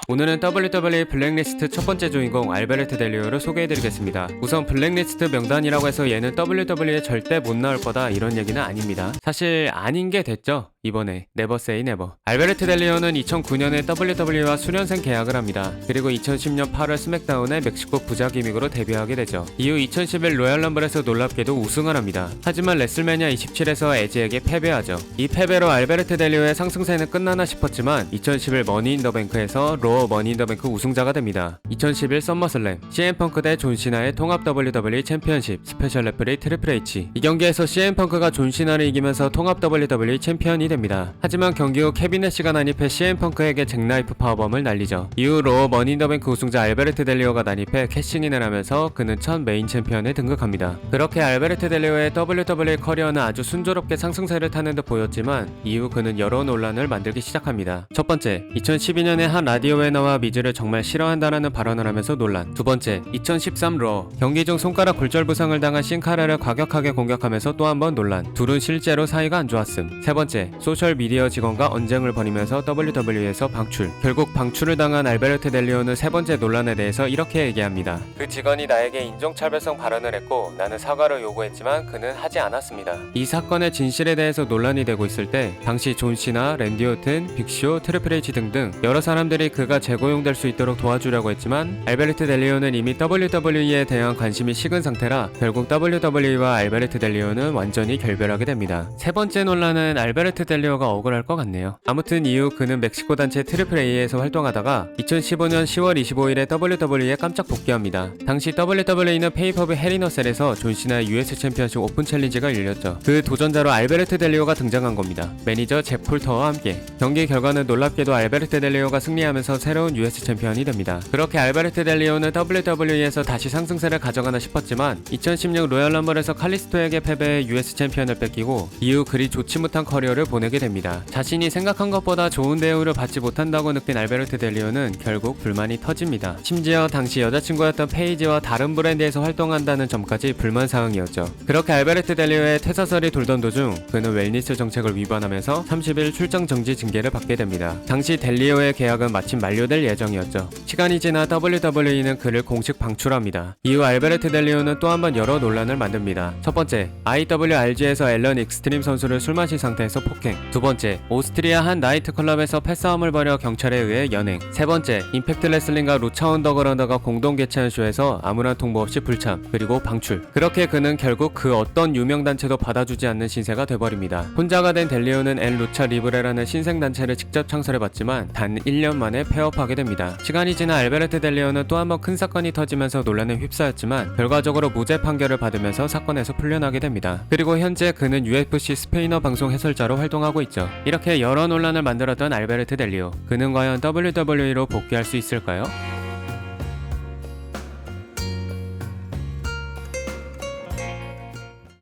오늘은 WWE 블랙리스트 첫 번째 주인공 알베르트 델리오를 소개해드리겠습니다. 우선 블랙리스트 명단이라고 해서 얘는 WWE에 절대 못 나올 거다 이런 얘기는 아닙니다. 사실 아닌 게 됐죠. 이번에 네버 세이 네버. 알베르트 델리오는 2009년에 WWE와 수년생 계약을 합니다. 그리고 2010년 8월 스맥다운에 멕시코 부자 기믹으로 데뷔하게 되죠. 이후 2011 로얄 럼블에서 놀랍게도 우승을 합니다. 하지만 레슬매니아 27에서 에지에게 패배하죠. 이 패배로 알베르트 델리오의 상승세는 끝나나 싶었지만 2011 머니 인 더 뱅크에서 로어 머니 인 더 뱅크 우승자가 됩니다. 2011 썸머슬램 CM 펑크 대 존 시나의 통합 WWE 챔피언십 스페셜 레프리 트리플 H. 이 경기에서 CM 펑크가 존 시나를 이기면서 통합 WWE 챔피언이 됩니다. 하지만 경기 후 케빈 애쉬가 난입해 CM 펑크에게 잭나이프 파워범을 날리죠. 이후 로어 머니 인 더 뱅크 우승자 알베르트 델리오가 난입해 캐싱인을 하면서 그는 첫 메인 챔피언에 등극합니다. 그렇게 알베르트 델리오의 WWE 커리어는 아주 순조롭게 상승세를 타는 듯 보였지만 이후 그는 여러 논란을 만들기 시작합니다. 첫 번째, 2012년에 한 라디오에 나와 미즈를 정말 싫어한다라는 발언을 하면서 논란. 두 번째, 2013 러 경기 중 손가락 골절 부상을 당한 신카라를 과격하게 공격하면서 또 한 번 논란. 둘은 실제로 사이가 안 좋았음. 세 번째, 소셜 미디어 직원과 언쟁을 벌이면서 WWE에서 방출. 결국 방출을 당한 알베르트 델리오는 세 번째 논란에 대해서 이렇게 얘기합니다. 그 직원이 나에게 인종차별성 발언을 했고 나는 사과를 요구했지만 그는 하지 않았습니다. 이 사건의 진실에 대해서 논란이 되고 있을 때 당시 존 시나, 랜디 오튼, 빅쇼, 트리플 H 등등 여러 사람들이 그가 재고용될 수 있도록 도와주려고 했지만 알베르트 델리오는 이미 WWE에 대한 관심이 식은 상태라 결국 WWE와 알베르트 델리오는 완전히 결별하게 됩니다. 세 번째 논란은 알베르트 델리오가 억울할 것 같네요. 아무튼 이후 그는 멕시코 단체 트리플 A에서 활동하다가 2015년 10월 25일에 WWE에 깜짝 복귀합니다. 당시 WWE는 페이퍼브 헬이너셀에서 존 시나의 US 챔피언십 오픈 챌린지가 열렸죠. 그 도전자로 알베르트 델리오가 등장한 겁니다. 매니저 잭 폴터와 함께. 경기 결과는 놀랍게도 알베르트 델리오가 승리하면서 새로운 US 챔피언이 됩니다. 그렇게 알베르트 델리오는 WWE에서 다시 상승세를 가져가나 싶었지만 2016 로얄 럼블에서 칼리스토에게 패배해 US 챔피언을 뺏기고 이후 그리 좋지 못한 커리어를 보내게 됩니다. 자신이 생각한 것보다 좋은 대우를 받지 못한다고 느낀 알베르트 델리오는 결국 불만이 터집니다. 심지어 당시 여자친구였던 페이지와 다른 브랜드에서 활동한다는 점까지 불만사항이었죠. 그렇게 알베르트 델리오의 퇴사설이 돌던 도중 그는 웰니스 정책을 위반하면서 30일 출장 정지 징계를 받게 됩니다. 당시 델리오의 계약은 마침 만료될 예정이었죠. 시간이 지나 WWE는 그를 공식 방출합니다. 이후 알베르트 델리오는 또 한 번 여러 논란을 만듭니다. 첫 번째, IWRG에서 앨런 익스트림 선수를 술 마신 상태에서 폭행. 두 번째, 오스트리아 한 나이트클럽에서 패싸움을 벌여 경찰에 의해 연행. 세 번째, 임팩트 레슬링과 루차 언더그라운드가 공동 개최한 쇼에서 아무런 통보 없이 불참, 그리고 방출. 그렇게 그는 결국 그 어떤 유명단체도 받아주지 않는 신세가 돼버립니다. 혼자가 된 델리오는 엘 루차 리브레라는 신생단체를 직접 창설해봤지만 단 1년 만에 폐업하게 됩니다. 시간이 지나 알베르트 델리오는 또 한 번 큰 사건이 터지면서 논란에 휩싸였지만 결과적으로 무죄 판결을 받으면서 사건에서 풀려나게 됩니다. 그리고 현재 그는 UFC 스페인어 방송 해설자로 활동하고 있죠. 이렇게 여러 논란을 만들었던 알베르트 델리오. 그는 과연 WWE로 복귀할 수 있을까요?